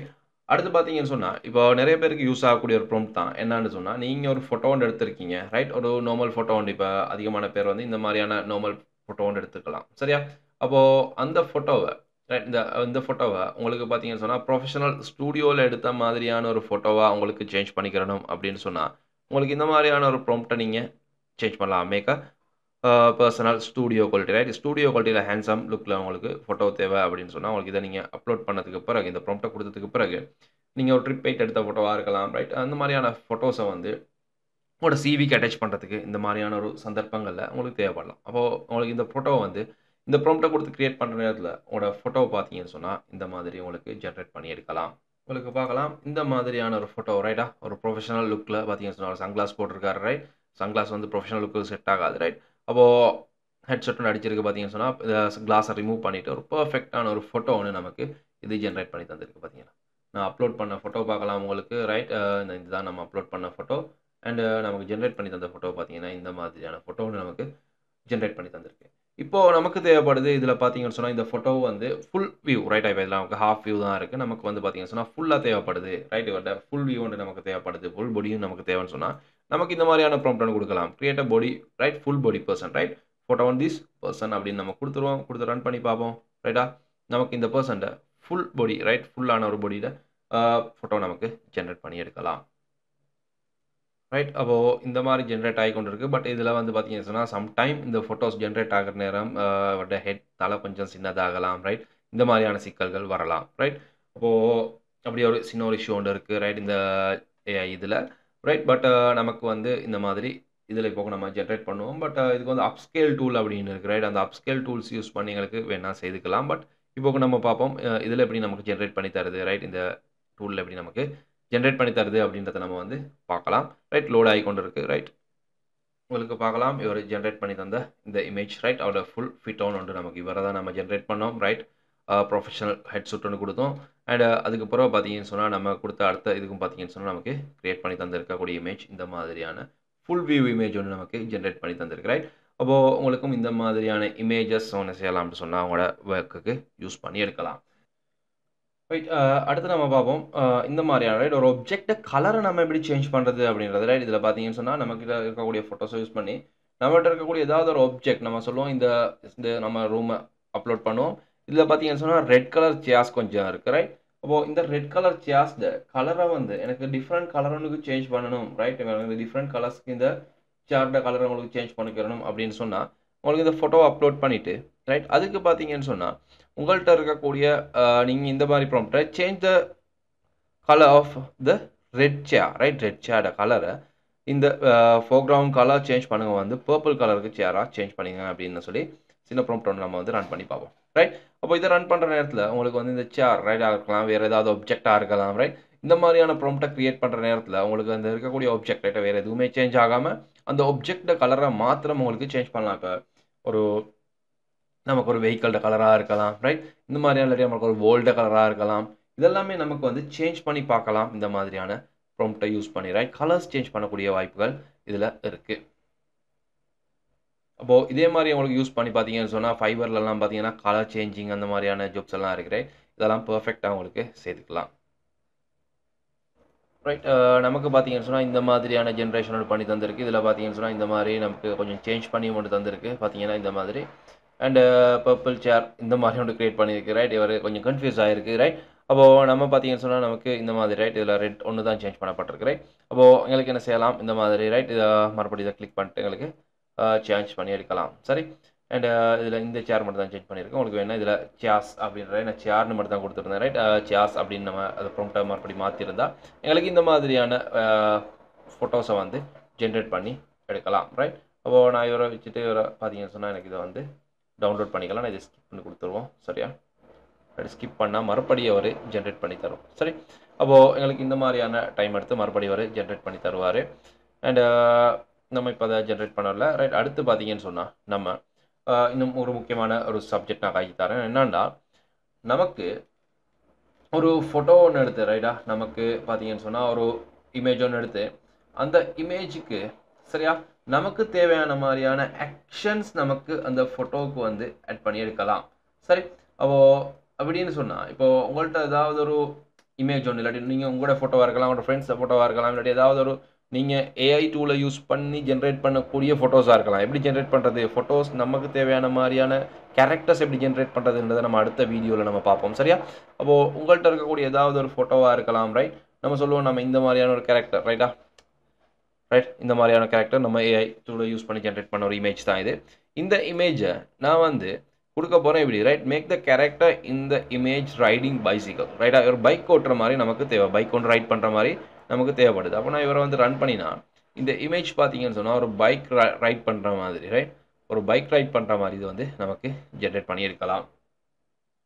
அடுத்து பார்த்தீங்கன்னு சொன்னால் இப்போ நிறைய பேருக்கு யூஸ் ஆகக்கூடிய ஒரு ப்ராம்ப்ட் தான். என்னன்னு சொன்னால் நீங்கள் ஒரு ஃபோட்டோ ஒன்று எடுத்திருக்கீங்க. ரைட். ஒரு நார்மல் ஃபோட்டோ ஒன்று இப்போ அதிகமான பேர் வந்து இந்த மாதிரியான நார்மல் ஃபோட்டோ ஒன்று எடுத்துக்கலாம். சரியா. அப்போது அந்த ஃபோட்டோவை ரைட் இந்த ஃபோட்டோவை உங்களுக்கு பார்த்தீங்கன்னு சொன்னால் ப்ரொஃபஷனல் ஸ்டூடியோவில் எடுத்த மாதிரியான ஒரு ஃபோட்டோவாக உங்களுக்கு சேஞ்ச் பண்ணிக்கிறணும் அப்படின்னு சொன்னால் உங்களுக்கு இந்த மாதிரியான ஒரு ப்ராம்ப்ட்டை நீங்கள் சேஞ்ச் பண்ணலாம். Make personal studio quality. Right. Studio குவாலிட்டியில் ஹேண்ட்ஸம் லுக்கில் உங்களுக்கு ஃபோட்டோ தேவை அப்படின்னு சொன்னால் உங்களுக்கு இதை நீங்கள் அப்லோட் பண்ணதுக்கு பிறகு இந்த ப்ராம்ப்ட்டை கொடுத்ததுக்கு பிறகு நீங்கள் ஒரு ட்ரிப் போயிட்டு எடுத்த ஃபோட்டோவாக இருக்கலாம். ரைட். அந்த மாதிரியான ஃபோட்டோஸை வந்து உங்களோட சிவிக்கு அட்டாச் பண்ணுறதுக்கு இந்த மாதிரியான ஒரு சந்தர்ப்பங்களில் உங்களுக்கு தேவைப்படலாம். அப்போது உங்களுக்கு இந்த ஃபோட்டோவை வந்து இந்த ப்ராம்ப்ட்டை கொடுத்து கிரியேட் பண்ணுற நேரத்தில் உங்களோட ஃபோட்டோவை பார்த்தீங்கன்னு சொன்னால் இந்த மாதிரி உங்களுக்கு ஜென்ரேட் பண்ணி எடுக்கலாம். உங்களுக்கு பார்க்கலாம் இந்த மாதிரியான ஒரு ஃபோட்டோ. ரைட்டா. ஒரு ப்ரொஃபஷனல் லுக்கில் பார்த்தீங்கன்னு சொன்னால் சன்கிளாஸ் போட்டிருக்காரு. ரைட். சன்கிளாஸ் வந்து ப்ரொஃபஷனல் லுக்கு செட் ஆகாது. ரைட். அப்போது ஹெட்செட்டும் அடிச்சிருக்கு. பார்த்தீங்கன்னு சொன்னால் கிளாஸை ரிமூவ் பண்ணிவிட்டு ஒரு பர்ஃபெக்டான ஒரு ஃபோட்டோ ஒன்று நமக்கு இது ஜென்ரேட் பண்ணி தந்திருக்கு. பார்த்தீங்கன்னா நான் அப்லோட் பண்ண ஃபோட்டோ பார்க்கலாம் உங்களுக்கு. ரைட். இதுதான் நம்ம அப்லோட் பண்ண ஃபோட்டோ அண்ட் நமக்கு ஜென்ரேட் பண்ணி தந்த ஃபோட்டோ பார்த்தீங்கன்னா இந்த மாதிரியான ஃபோட்டோ ஒன்று நமக்கு ஜென்ரேட் பண்ணி தந்திருக்கு. இப்போது நமக்கு தேவைப்படுது இதில் பார்த்தீங்கன்னு சொன்னால் இந்த ஃபோட்டோ வந்து ஃபுல் வியூ. ரைட். இப்போ இதில் நமக்கு ஹாஃப் வியூ தான் இருக்குது. நமக்கு வந்து பார்த்தீங்கன்னு சொன்னால் ஃபுல்லாக தேவைப்படுது. ரைட். இவர்கிட்ட ஃபுல் வியூ ஒன்று நமக்கு தேவைப்படுது. ஃபுல் பாடியும் நமக்கு தேவைன்னு சொன்னால் நமக்கு இந்த மாதிரியான ப்ராம்ப்ட் ஒன்று கொடுக்கலாம். Create a body. Right. Full body person. Right. Photo one this person அப்படின்னு நம்ம கொடுத்துருவோம். கொடுத்து ரன் பண்ணி பார்ப்போம். ரைட்டா. நமக்கு இந்த பர்சன்ட ஃபுல் பாடி. ரைட். ஃபுல்லான ஒரு பாடியில் ஃபோட்டோ நமக்கு ஜென்ரேட் பண்ணி எடுக்கலாம். ரைட். அப்போது இந்த மாதிரி ஜென்ரேட் ஆகி கொண்டு இருக்குது. பட் இதில் வந்து பார்த்தீங்கன்னு சொன்னால் சம்டைம் இந்த ஃபோட்டோஸ் ஜென்ரேட் ஆகிற நேரம் ஹெட் தலை கொஞ்சம் சின்னதாகலாம். ரைட். இந்த மாதிரியான சிக்கல்கள் வரலாம். ரைட். அப்போது அப்படி ஒரு சின்ன ஒரு இஷ்யூ ஒன்று இருக்குது. ரைட். இந்த இதில் ரைட். பட் நமக்கு வந்து இந்த மாதிரி இதில் இப்போ நம்ம ஜென்ரேட் பண்ணுவோம். பட் இதுக்கு வந்து அப்ஸ்கேல் டூல் அப்படின்னு இருக்குது. ரைட். அந்த அப்ஸ்கேல் டூல்ஸ் யூஸ் பண்ணி எங்களுக்கு வேணால் செய்துக்கலாம். பட் இப்போ நம்ம பார்ப்போம் இதில் எப்படி நமக்கு ஜென்ரேட் பண்ணி தருது. ரைட். இந்த டூலில் எப்படி நமக்கு ஜென்ரேட் பண்ணி தருது அப்படின்றத நம்ம வந்து பார்க்கலாம். ரைட். லோட் ஆகி கொண்டு இருக்குது. ரைட். உங்களுக்கு பார்க்கலாம் இவர் ஜென்ரேட் பண்ணி தந்த இந்த இமேஜ் ரைட் அவரோட ஃபுல் ஃபிட் ஆன் உண்டு நமக்கு இவரை தான் நம்ம ஜென்ரேட் பண்ணோம் ரைட் ப்ரொஃபஷனல் ஹெட்செட் ஒன்று கொடுத்தோம் அண்ட் அதுக்கப்புறம் பார்த்தீங்கன்னு சொன்னால் நம்ம கொடுத்த அடுத்த இதுக்கும் பார்த்தீங்கன்னு சொன்னால் நமக்கு கிரியேட் பண்ணி தந்திருக்கக்கூடிய இமேஜ் இந்த மாதிரியான ஃபுல் வியூ இமேஜ் ஒன்று நமக்கு ஜென்ரேட் பண்ணி தந்திருக்கு ரைட் அப்போது உங்களுக்கும் இந்த மாதிரியான இமேஜஸ் ஒன்று செய்யலாம்னு சொன்னால் அவங்களோட ஒர்க்குக்கு யூஸ் பண்ணி எடுக்கலாம் ரைட் அடுத்து நம்ம பார்ப்போம் இந்த மாதிரியான ரைட் ஒரு ஒப்ஜெக்டை கலரை நம்ம எப்படி சேஞ்ச் பண்ணுறது அப்படின்றது ரைட் இதில் பார்த்தீங்கன்னு சொன்னால் நமக்கு இருக்கக்கூடிய ஃபோட்டோஸை யூஸ் பண்ணி நம்மகிட்ட இருக்கக்கூடிய ஏதாவது ஒரு ஒப்ஜெக்ட் நம்ம சொல்லுவோம் இந்த நம்ம ரூமை அப்லோட் பண்ணுவோம் இதில் பார்த்தீங்கன்னு சொன்னால் ரெட் கலர் சேர்ஸ் கொஞ்சம் இருக்குது ரைட் அப்போது இந்த ரெட் கலர் சேர்ஸ்ட கலரை வந்து எனக்கு டிஃப்ரெண்ட் கலர் ஒன்றுக்கு சேஞ்ச் பண்ணணும் ரைட் எனக்கு டிஃப்ரெண்ட் கலர்ஸ்க்கு இந்த சேரோட கலரை உங்களுக்கு சேஞ்ச் பண்ணிக்கிறணும் அப்படின்னு சொன்னால் உங்களுக்கு இந்த ஃபோட்டோ அப்லோட் பண்ணிவிட்டு ரைட் அதுக்கு பார்த்தீங்கன்னு சொன்னால் உங்கள்கிட்ட இருக்கக்கூடிய நீங்கள் இந்த மாதிரி ப்ராம்ப்டை change the colour of the red chair right red சேரோட கலரை இந்த ஃபோர்க்ரவுண்ட் கலர் சேஞ்ச் பண்ணுங்க வந்து பர்பிள் கலருக்கு சேராக சேஞ்ச் பண்ணிங்க அப்படின்னு சொல்லி சின்ன ப்ராம்ப்ட் ஒன்று நம்ம வந்து ரன் பண்ணி பார்ப்போம் ரைட் அப்போ இதை ரன் பண்ணுற நேரத்தில் உங்களுக்கு வந்து இந்த சேர் ரைட்டாக இருக்கலாம் வேறு ஏதாவது ஒப்ஜெக்டாக இருக்கலாம் ரைட் இந்த மாதிரியான ப்ராம்ப்டை க்ரியேட் பண்ணுற நேரத்தில் உங்களுக்கு அந்த இருக்கக்கூடிய ஒப்ஜெக்ட் ரைட்டாக வேறு எதுவுமே சேஞ்ச் ஆகாமல் அந்த ஒப்ஜெக்ட கலரை மாத்திரம் உங்களுக்கு சேஞ்ச் பண்ணலாம் இப்போ ஒரு நமக்கு ஒரு வெஹிக்கிள்ட கலராக இருக்கலாம் ரைட் இந்த மாதிரியான இல்லாட்டி நமக்கு ஒரு வேர்ல்ட கலராக இருக்கலாம் இதெல்லாமே நமக்கு வந்து சேஞ்ச் பண்ணி பார்க்கலாம் இந்த மாதிரியான ப்ராம்ப்டை யூஸ் பண்ணி ரைட் கலர்ஸ் சேஞ்ச் பண்ணக்கூடிய வாய்ப்புகள் இதில் இருக்குது அப்போது இதே மாதிரி உங்களுக்கு யூஸ் பண்ணி பார்த்தீங்கன்னு சொன்னால் ஃபைபர்லலாம் பார்த்தீங்கன்னா கலர் சேஞ்சிங் அந்த மாதிரியான ஜாப்ஸ் எல்லாம் இருக்குது இதெல்லாம் பர்ஃபெக்டாக உங்களுக்கு சேர்த்துக்கலாம் ரைட் நமக்கு பார்த்தீங்கன்னு சொன்னால் இந்த மாதிரியான ஜென்ரேஷனோட பண்ணி தந்திருக்கு இதில் பார்த்தீங்கன்னு சொன்னால் இந்த மாதிரி நமக்கு கொஞ்சம் சேஞ்ச் பண்ணி ஒன்று தந்திருக்கு பார்த்தீங்கன்னா இந்த மாதிரி அண்டு பர்பிள் சேர் இந்த மாதிரி ஒன்று க்ரியேட் பண்ணியிருக்கு ரைட் இவர் கொஞ்சம் கன்ஃபியூஸ் ஆகிருக்கு ரைட் அப்போது நம்ம பார்த்தீங்கன்னு சொன்னால் நமக்கு இந்த மாதிரி ரைட் இதில் ரெட் ஒன்று தான் சேஞ்ச் பண்ணப்பட்டிருக்கு ரைட் அப்போது எங்களுக்கு என்ன செய்யலாம் இந்த மாதிரி ரைட் இதை மறுபடியும் இதை கிளிக் பண்ணிட்டு எங்களுக்கு சேஞ்ச் பண்ணி எடுக்கலாம் சரி அண்ட் இதில் இந்த சேர் மட்டும் தான் சேஞ்ச் பண்ணியிருக்கேன் உங்களுக்கு வேணால் இதில் சேர்ஸ் அப்படின்ற நான் சேர்னு மட்டும் தான் கொடுத்துருந்தேன் ரைட் சேர்ஸ் அப்படின்னு நம்ம அதை ப்ராம்ப்டை மறுபடி மாற்றிருந்தால் எங்களுக்கு இந்த மாதிரியான ஃபோட்டோஸை வந்து ஜென்ரேட் பண்ணி எடுக்கலாம் ரைட் அப்போது நான் இவரை வச்சுட்டு இவரை பார்த்தீங்கன்னு சொன்னால் எனக்கு இதை வந்து டவுன்லோட் பண்ணிக்கலாம் நான் இதை ஸ்கிப் பண்ணி கொடுத்துருவோம் சரியா அப்படி ஸ்கிப் பண்ணால் மறுபடியும் அவர் ஜென்ரேட் பண்ணி தரும் சரி அப்போது எங்களுக்கு இந்த மாதிரியான டைம் எடுத்து மறுபடியும் அவர் ஜென்ரேட் பண்ணி தருவார் அண்டு நம்ம இப்போ அதை ஜென்ரேட் பண்ணல ரைட் அடுத்து பார்த்தீங்கன்னு சொன்னால் நம்ம இன்னும் ஒரு முக்கியமான ஒரு சப்ஜெக்ட் நான் காய்ச்சி தரேன் என்னன்னா நமக்கு ஒரு ஃபோட்டோ ஒன்று எடுத்து ரைட்டா நமக்கு பார்த்தீங்கன்னு சொன்னால் ஒரு இமேஜ் ஒன்று எடுத்து அந்த இமேஜுக்கு சரியா நமக்கு தேவையான மாதிரியான ஆக்ஷன்ஸ் நமக்கு அந்த ஃபோட்டோவுக்கு வந்து ஆட் பண்ணி எடுக்கலாம் சரி அப்போது அப்படின்னு சொன்னால் இப்போது உங்கள்கிட்ட ஏதாவது ஒரு இமேஜ் ஒன்று இல்லாட்டி நீங்கள் உங்களோட ஃபோட்டோவாக இருக்கலாம் உங்களோட ஃப்ரெண்ட்ஸ் ஃபோட்டோவாக இருக்கலாம் இல்லாட்டி ஏதாவது ஒரு நீங்கள் ஏஐ டூலை யூஸ் பண்ணி ஜென்ரேட் பண்ணக்கூடிய ஃபோட்டோஸாக இருக்கலாம் எப்படி ஜென்ரேட் பண்ணுறது ஃபோட்டோஸ் நமக்கு தேவையான மாதிரியான கேரக்டர்ஸ் எப்படி ஜென்ரேட் பண்ணுறதுன்றதை நம்ம அடுத்த வீடியோவில் நம்ம பார்ப்போம் சரியா அப்போது உங்கள்கிட்ட இருக்கக்கூடிய ஏதாவது ஒரு ஃபோட்டோவாக இருக்கலாம் ரைட் நம்ம சொல்லுவோம் நம்ம இந்த மாதிரியான ஒரு கேரக்டர் ரைட்டா ரைட் இந்த மாதிரியான கேரக்டர் நம்ம ஏஐ டூலை யூஸ் பண்ணி ஜென்ரேட் பண்ண ஒரு இமேஜ் தான் இது இந்த இமேஜை நான் வந்து கொடுக்க போகிறேன் இப்படி ரைட் மேக் த கேரக்டர் இந்த இமேஜ் ரைடிங் பைசிக்கல் ரைட்டாக ஒரு பைக் ஓட்டுற மாதிரி நமக்கு தேவை பைக் ஒன்று ரைட் பண்ணுற மாதிரி நமக்கு தேவைப்படுது அப்போ நான் இவரை வந்து ரன் பண்ணினா இந்த இமேஜ் பார்த்தீங்கன்னு சொன்னால் ஒரு பைக் ரைட் பண்ணுற மாதிரி ரைட் ஒரு பைக் ரைட் பண்ணுற மாதிரி இது வந்து நமக்கு ஜென்ரேட் பண்ணி எடுக்கலாம்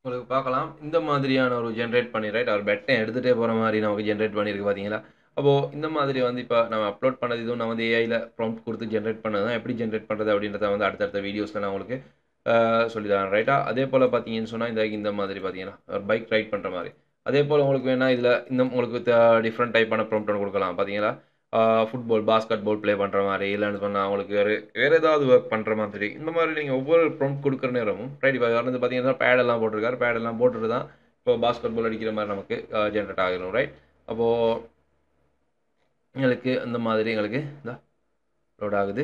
உங்களுக்கு பார்க்கலாம் இந்த மாதிரியான ஒரு ஜென்ரேட் பண்ணி ரைட் அவர் பெட்டை எடுத்துகிட்டே போகிற மாதிரி நமக்கு ஜென்ரேட் பண்ணியிருக்கு பார்த்தீங்களா அப்போது இந்த மாதிரி வந்து இப்போ நம்ம அப்லோட் பண்ணது இதுவும் நான் வந்து ஏஐயில் ப்ராம்ப்ட் கொடுத்து ஜென்ரேட் பண்ணது தான் எப்படி ஜென்ரேட் பண்ணுறது அப்படின்றத வந்து அடுத்தடுத்த வீடியோஸில் நான் உங்களுக்கு சொல்லித்தரேன் ரைட்டாக அதே போல் பார்த்தீங்கன்னு சொன்னால் இந்த மாதிரி பார்த்தீங்கன்னா ஒரு பைக் ரைட் பண்ணுற மாதிரி அதே போல் உங்களுக்கு வேணால் இதில் இந்த உங்களுக்கு டிஃப்ரெண்ட் டைப்பான ப்ராம்ப்ட் ஒன்று கொடுக்கலாம் பார்த்தீங்களா ஃபுட்பால் பாஸ்கெட் பால் ப்ளே பண்ணுற மாதிரி இல்லைன்னு சொன்னால் அவங்களுக்கு வேறு ஏதாவது ஒர்க் பண்ணுற மாதிரி இந்த மாதிரி நீங்கள் ஒவ்வொரு ப்ராம்ப்ட் கொடுக்குற நேரமும் ரைட் இப்போ வந்து பார்த்தீங்கன்னா பேடெல்லாம் போட்டிருக்காரு பேடெல்லாம் போட்டுட்டு தான் இப்போ பாஸ்கெட் பால் அடிக்கிற மாதிரி நமக்கு ஜென்ரேட் ஆகிடும் ரைட் அப்போது எங்களுக்கு அந்த மாதிரி எங்களுக்கு இந்த லோட் ஆகுது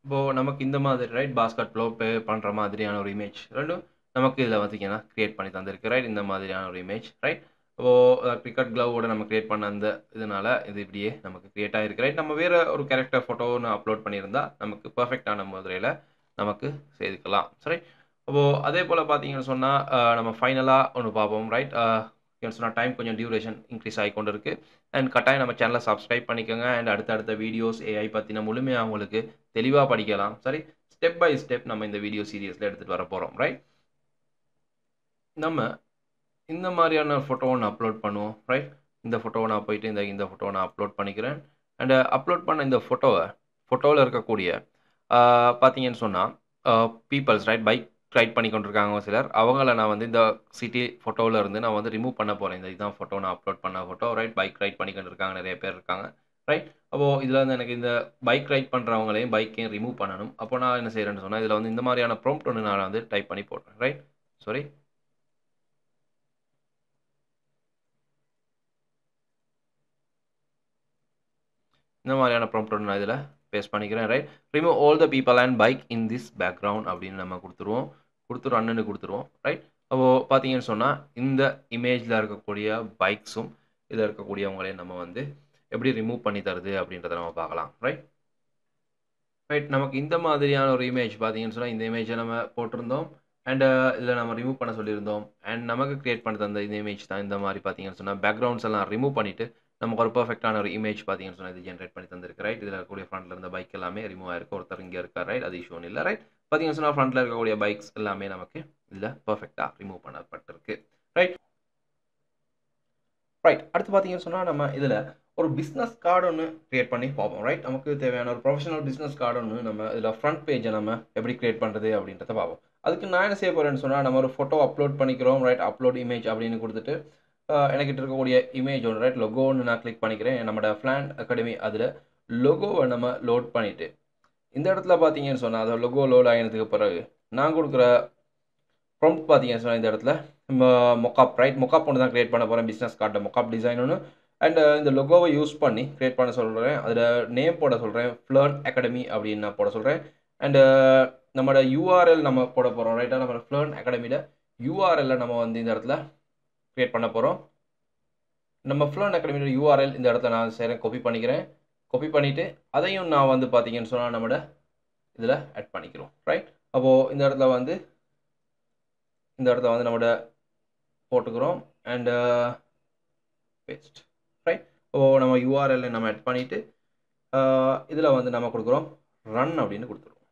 இப்போது நமக்கு இந்த மாதிரி ரைட் பாஸ்கெட் பால் ப்ளே பண்ணுற மாதிரியான ஒரு இமேஜ் ரெண்டும் நமக்கு இதில் பார்த்தீங்கன்னா க்ரியேட் பண்ணி தந்திருக்கு ரைட் இந்த மாதிரியான ஒரு இமேஜ் ரைட் அப்போது கிரிக்கெட் க்ளவோட நம்ம க்ரியேட் பண்ண அந்த இதனால் இது இப்படியே நமக்கு க்ரியேட் ஆகிருக்கு ரைட் நம்ம வேறு ஒரு கேரக்டர் ஃபோட்டோன்னு அப்லோட் பண்ணியிருந்தால் நமக்கு பர்ஃபெக்டான முறையில் நமக்கு செய்துக்கலாம் சரி அப்போது அதே போல் பார்த்தீங்கன்னு சொன்னால் நம்ம ஃபைனலாக ஒன்று பார்ப்போம் ரைட் சொன்னால் டைம் கொஞ்சம் டியூரேஷன் இன்க்ரீஸ் ஆகி கொண்டு இருக்குது அண்ட் கட்டாயம் நம்ம சேனலை சப்ஸ்கிரைப் பண்ணிக்கோங்க அண்ட் அடுத்தடுத்த வீடியோஸ் ஏஐ பற்றின முழுமையாக உங்களுக்கு தெளிவாக படிக்கலாம் சரி ஸ்டெப் பை ஸ்டெப் நம்ம இந்த வீடியோ சீரியஸில் எடுத்துகிட்டு வர போகிறோம் ரைட் நம்ம இந்த மாதிரியான ஃபோட்டோவை நான் அப்லோட் பண்ணுவோம் ரைட் இந்த ஃபோட்டோவை நான் போயிட்டு இந்த ஃபோட்டோவை நான் அப்லோட் பண்ணிக்கிறேன் அண்ட் அப்லோட் பண்ண இந்த ஃபோட்டோவில் இருக்கக்கூடிய பார்த்தீங்கன்னு சொன்னால் பீப்பிள்ஸ் ரைட் பைக் ரைட் பண்ணி கொண்டிருக்காங்க சிலர். அவங்கள நான் வந்து இந்த சிட்டி ஃபோட்டோவில் இருந்து நான் வந்து ரிமூவ் பண்ண போகிறேன். இந்த இதுதான் ஃபோட்டோ, நான் அப்லோட் பண்ண ஃபோட்டோ ரைட். பைக் ரைட் பண்ணி கொண்டிருக்காங்க, நிறைய பேர் இருக்காங்க ரைட். அப்போது இதில் வந்து எனக்கு இந்த பைக் ரைட் பண்ணுறவங்களையும் பைக்கையும் ரிமூவ் பண்ணணும். அப்போ நான் என்ன செய்கிறேன்னு சொன்னால் இதில் வந்து இந்த மாதிரியான ப்ராம்ப்ட் ஒன்று நான் வந்து டைப் பண்ணி போடுறேன் ரைட். சாரி, இந்த மாதிரியான ப்ராம்ப்ட் ஒன்று நான் இதில் பேஸ்ட் பண்ணிக்கிறேன் right. Remove all the people and bike in this background அப்படின்னு நம்ம கொடுத்து ரன்னு கொடுத்துருவோம் ரைட். அப்போது பார்த்தீங்கன்னு சொன்னால் இந்த இமேஜில் இருக்கக்கூடிய பைக்ஸும் இதில் இருக்கக்கூடியவங்களையும் நம்ம வந்து எப்படி ரிமூவ் பண்ணி தருது அப்படின்றத நம்ம பார்க்கலாம் ரைட். ரைட், நமக்கு இந்த மாதிரியான ஒரு இமேஜ் பார்த்தீங்கன்னு சொன்னால் இந்த இமேஜை நம்ம போட்டிருந்தோம் அண்ட் இதில் நம்ம ரிமூவ் பண்ண சொல்லியிருந்தோம். அண்ட் நமக்கு கிரியேட் பண்ணி தந்த இந்த இமேஜ் தான் இந்த மாதிரி பார்த்தீங்கன்னு சொன்னால் பேக்ரவுண்ட்ஸ் எல்லாம் ரிமூவ் பண்ணிவிட்டு நமக்கு ஒரு பர்ஃபெக்டான ஒரு இமேஜ் பார்த்தீங்கன்னு சொன்னால் இது ஜென்ரேட் பண்ணி தந்திருக்கு ரைட். இதில் இருக்கக்கூடிய ஃப்ரண்ட்டில் இருந்த பைக் எல்லாமே ரிமூவ் ஆயிருக்கு, ஒருத்தர் இங்கே இருக்கார் ரைட், அது இஷ்யூ இல்லை ரைட். பார்த்தீங்கன்னு சொன்னால் ஃப்ரண்ட்டில் இருக்கக்கூடிய பைக்ஸ் எல்லாமே நமக்கு இதில் பர்ஃபெக்டாக ரிமூவ் பண்ணப்பட்டிருக்கு ரைட். ரைட், அடுத்து பார்த்தீங்கன்னு சொன்னால் நம்ம இதில் ஒரு பிஸ்னஸ் கார்டு ஒன்று க்ரியேட் பண்ணி பார்ப்போம் ரைட். நமக்கு தேவையான ஒரு ப்ரொஃபஷனல் பிஸ்னஸ் கார்டு ஒன்று நம்ம இதில் ஃப்ரண்ட் பேஜை நம்ம எப்படி க்ரியேட் பண்ணுறது அப்படின்றத பார்ப்போம். அதுக்கு நான் என்ன செய்ய போகிறேன்னு சொன்னால் நம்ம ஒரு ஃபோட்டோ அப்லோட் பண்ணிக்கிறோம் ரைட். அப்லோட் இமேஜ் அப்படின்னு கொடுத்துட்டு எனக்கிட்ட இருக்கக்கூடிய இமேஜ் ஒன்று ரைட், லொகோ ஒன்று நான் கிளிக் பண்ணிக்கிறேன். நம்மளோட ஃப்ளான் அகாடமி அதில் லொகோவை நம்ம லோட் பண்ணிவிட்டு இந்த இடத்துல பார்த்தீங்கன்னு சொன்னால் அதை லொகோ லோட் ஆகினதுக்கு பிறகு நான் கொடுக்குற ப்ராம்ப்ட் பார்த்தீங்கன்னு சொன்னால் இந்த இடத்துல மொக்காப் ரைட், மொக்காப் ஒன்று தான் க்ரியேட் பண்ண போகிறேன். பிஸ்னஸ் கார்டு மொக்காப் டிசைன் ஒன்று அண்ட் இந்த லொகோவை யூஸ் பண்ணி க்ரியேட் பண்ண சொல்கிறேன். அதில் நேம் போட சொல்கிறேன், ஃப்ளர்ன் அகாடமி அப்படின்னு நான் போட சொல்கிறேன். அண்டு நம்மளோட யூஆர்எல் நம்ம போட போகிறோம் ரைட்டாக. நம்ம ஃப்ளர்ன் அகாடமியில் யூஆர்எல்ல நம்ம வந்து இந்த இடத்துல க்ரியேட் பண்ண போகிறோம். நம்ம ஃப்ளர்ன் அகாடமியோட யூஆர்எல் இந்த இடத்துல நான் செய்கிறேன், காப்பி பண்ணிக்கிறேன். காப்பி பண்ணிவிட்டு அதையும் நான் வந்து பார்த்தீங்கன்னு சொன்னால் நம்மளோட இதில் ஆட் பண்ணிக்கிறோம் ரைட். அப்போது இந்த இடத்துல வந்து நம்மளோட போட்டுக்கிறோம் அண்டு பேஸ்ட் ரைட். ஓ நம்ம யூஆர்எல் நம்ம ஆட் பண்ணிவிட்டு இதில் வந்து நம்ம கொடுக்குறோம் ரன் அப்படின்னு கொடுத்துருவோம்.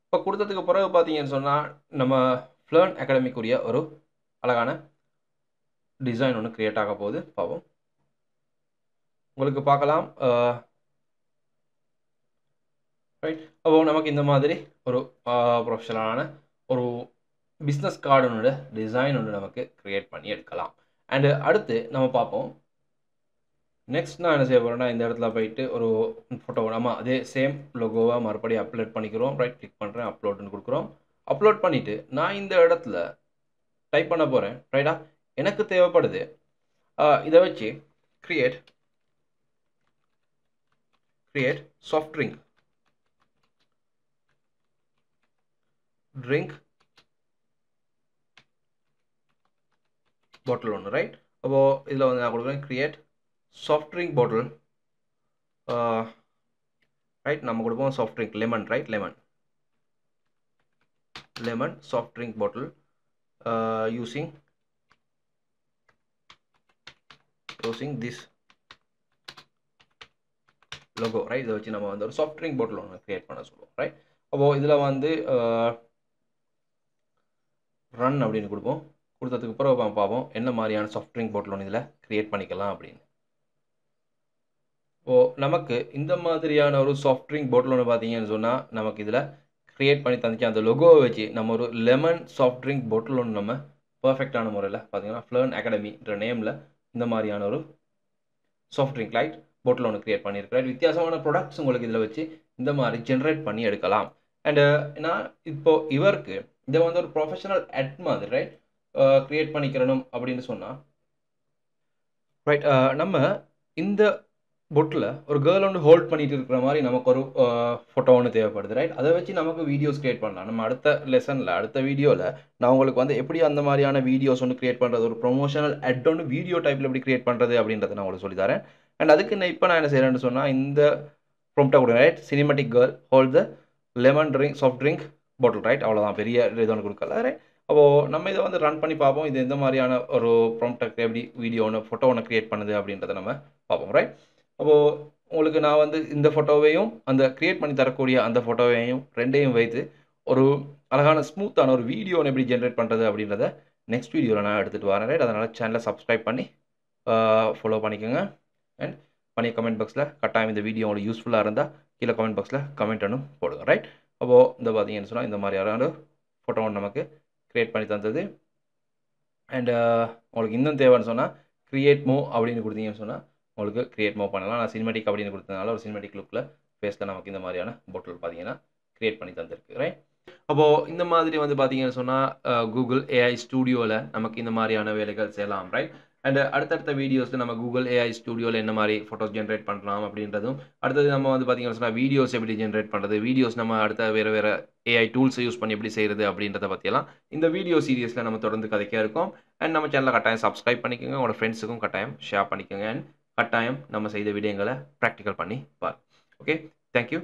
இப்போ கொடுத்ததுக்கு பிறகு பார்த்தீங்கன்னு சொன்னால் நம்ம ஃப்ளர்ன் அகாடமிக்குரிய ஒரு அழகான டிசைன் ஒன்று க்ரியேட் ஆக போகுது பார்ப்போம். உங்களுக்கு பார்க்கலாம் ரைட். அப்போ நமக்கு இந்த மாதிரி ஒரு ப்ரொஃபஷனலான ஒரு பிஸ்னஸ் கார்டு ஒன்று டிசைன் ஒன்று நமக்கு க்ரியேட் பண்ணி எடுக்கலாம். அண்டு அடுத்து நம்ம பார்ப்போம். நெக்ஸ்ட் நான் என்ன செய்ய போகிறேன்னா இந்த இடத்துல போயிட்டு ஒரு ஃபோட்டோ நம்ம அதே சேம் லோகோவை மறுபடியும் அப்லோட் பண்ணிக்கிறோம் ரைட். கிளிக் பண்ணுறேன், அப்லோடுன்னு கொடுக்குறோம். அப்லோட் பண்ணிவிட்டு நான் இந்த இடத்துல டைப் பண்ண போகிறேன் ரைட்டா. எனக்கு தேவைப்படுது இதை வச்சு கிரியேட் சாஃப்ட் ட்ரிங்க் பாட்டில் ஒன்று ரைட். அப்போது இதில் வந்து நான் கொடுக்குறேன் கிரியேட் சாஃப்ட் ட்ரிங்க் பாட்டில் ரைட். நம்ம கொடுப்போம் soft drink lemon right, lemon soft drink bottle using this logo right. இதை வச்சு நம்ம வந்து ஒரு சாஃப்ட் ட்ரிங்க் பாட்டில் ஒன்று க்ரியேட் பண்ண சொல்லுவோம் ரைட். அப்போது இதில் வந்து ரன் அப்படின்னு கொடுப்போம். கொடுத்ததுக்கு பிறகு பார்ப்போம் என்ன மாதிரியான சாஃப்ட் ட்ரிங்க் பாட்டில் ஒன்று இதில் க்ரியேட் பண்ணிக்கலாம் அப்படின்னு. நமக்கு இந்த மாதிரியான ஒரு சாஃப்ட் ட்ரிங்க் பாட்டில் ஒன்று பார்த்தீங்கன்னு சொன்னால் நமக்கு இதில் க்ரியேட் பண்ணி தந்துச்சு. அந்த லொகோவை வச்சு நம்ம ஒரு லெமன் சாஃப்ட் ட்ரிங்க் பாட்டில் ஒன்று நம்ம பர்ஃபெக்டான முறையில் பார்த்தீங்கன்னா ஃப்ளர்ன் அகாடமின்ற நேமில் இந்த மாதிரியான ஒரு சாஃப்ட் ட்ரிங்க் லைட் பாட்டில் ஒன்று க்ரியேட் பண்ணியிருக்கிறேன். வித்தியாசமான ப்ராடக்ட்ஸ் உங்களுக்கு இதில் வச்சு இந்த மாதிரி ஜென்ரேட் பண்ணி எடுக்கலாம். அண்டு நான் இப்போது இவருக்கு இதை வந்து ஒரு ப்ரொஃபஷனல் அட் மாதிரி ரைட் க்ரியேட் பண்ணிக்கிறணும் அப்படின்னு சொன்னால் ரைட். நம்ம இந்த பொட்டில் ஒரு கேர்ள் ஒன்று ஹோல்ட் பண்ணிட்டு இருக்கிற மாதிரி நமக்கு ஒரு ஃபோட்டோ ஒன்று தேவைப்படுது ரைட். அதை வச்சு நமக்கு வீடியோஸ் க்ரியேட் பண்ணலாம். நம்ம அடுத்த லெசனில் அடுத்த வீடியோவில் நான் உங்களுக்கு வந்து எப்படி அந்த மாதிரியான வீடியோஸ் ஒன்று க்ரியேட் பண்ணுறது, ஒரு ப்ரொமோஷனல் அட் ஒன்று வீடியோ டைப்பில் எப்படி க்ரியேட் பண்ணுறது அப்படின்றத நான் உங்களுக்கு சொல்லித்தரேன். அண்ட் அதுக்கு இப்போ நான் என்ன செய்கிறேன்னு சொன்னால் இந்த ப்ராம்ப்டை கொடுங்க ரைட். சினிமேட்டிக் கேர்ள் ஹோல்ட் த லெமன் ட்ரிங்க் சாஃப்ட் ட்ரிங்க் பாட்டில் ரைட். அவ்வளோதான், பெரிய இது ஒன்று கொடுக்கல ரைட். அப்போது நம்ம இதை வந்து ரன் பண்ணி பார்ப்போம். இது எந்த மாதிரியான ஒரு ப்ராம்ப்டை எப்படி வீடியோ ஒன்று ஃபோட்டோ ஒன்று க்ரியேட் பண்ணுது அப்படின்றத நம்ம பார்ப்போம் ரைட். அப்போது உங்களுக்கு நான் வந்து இந்த ஃபோட்டோவையும் அந்த க்ரியேட் பண்ணி தரக்கூடிய அந்த ஃபோட்டோவையும் ரெண்டையும் வைத்து ஒரு அழகான ஸ்மூத்தான ஒரு வீடியோ ஒன்று எப்படி ஜென்ரேட் பண்ணுறது அப்படின்றத நெக்ஸ்ட் வீடியோவில் நான் எடுத்துகிட்டு வரேன் ரைட். அதனால் சேனலை சப்ஸ்கிரைப் பண்ணி ஃபாலோ பண்ணிக்கோங்க. அண்ட் பண்ணி கமெண்ட் பாக்ஸில் கட்டாயம் இந்த வீடியோ உங்களுக்கு யூஸ்ஃபுல்லாக இருந்தால் கீழே கமெண்ட் பாக்ஸில் கமெண்ட் போடுங்க ரைட். அப்போது இந்த பார்த்தீங்கன்னு சொன்னால் இந்த மாதிரியான ஃபோட்டோ ஒன்று நமக்கு க்ரியேட் பண்ணி தந்தது. அண்ட் உங்களுக்கு இன்னும் தேவைன்னு சொன்னால் க்ரியேட் மூவ் அப்படின்னு கொடுத்தீங்கன்னு சொன்னால் உங்களுக்கு க்ரியேட் மூவ் பண்ணலாம். நான் சினிமேட்டிக் அப்படின்னு கொடுத்ததுனால ஒரு சினிமேட்டிக் லுக்கில் ஃபேஸில் நமக்கு இந்த மாதிரியான பொட்டில் பார்த்தீங்கன்னா க்ரியேட் பண்ணி தந்திருக்கு ரைட். அப்போது இந்த மாதிரி வந்து பார்த்தீங்கன்னு சொன்னால் கூகுள் ஏஐ ஸ்டூடியோவில் நமக்கு இந்த மாதிரியான வேலைகள் செய்யலாம் ரைட். அண்ட் அடுத்தடுத்த வீடியோஸில் நம்ம கூகுள் ஏஐ ஸ்டூடியோவில் என்ன மாதிரி ஃபோட்டோஸ் ஜென்ரேட் பண்ணலாம் அப்படின்றதும், அடுத்தது நம்ம வந்து பார்த்தீங்கன்னு சொன்னால் வீடியோஸ் எப்படி ஜென்ரேட் பண்ணுறது, வீடியோஸ் நம்ம அடுத்த வேறு ஏஐ டூல்ஸை யூஸ் பண்ணி எப்படி செய்கிறது அப்படின்றத பற்றியெல்லாம் இந்த வீடியோ சீரியஸில் நம்ம தொடர்ந்து கதைக்க இருக்கோம். அண்ட் நம்ம சேனலை கட்டாயம் சப்ஸ்கிரைப் பண்ணிக்கோங்க, உங்களோட ஃப்ரெண்ட்ஸுக்கும் கட்டாயம் ஷேர் பண்ணிக்கோங்க. அண்ட் கட்டாயம் நம்ம செய்த விடயங்களை ப்ராக்டிக்கல் பண்ணி பாருங்கள். Okay, thank you.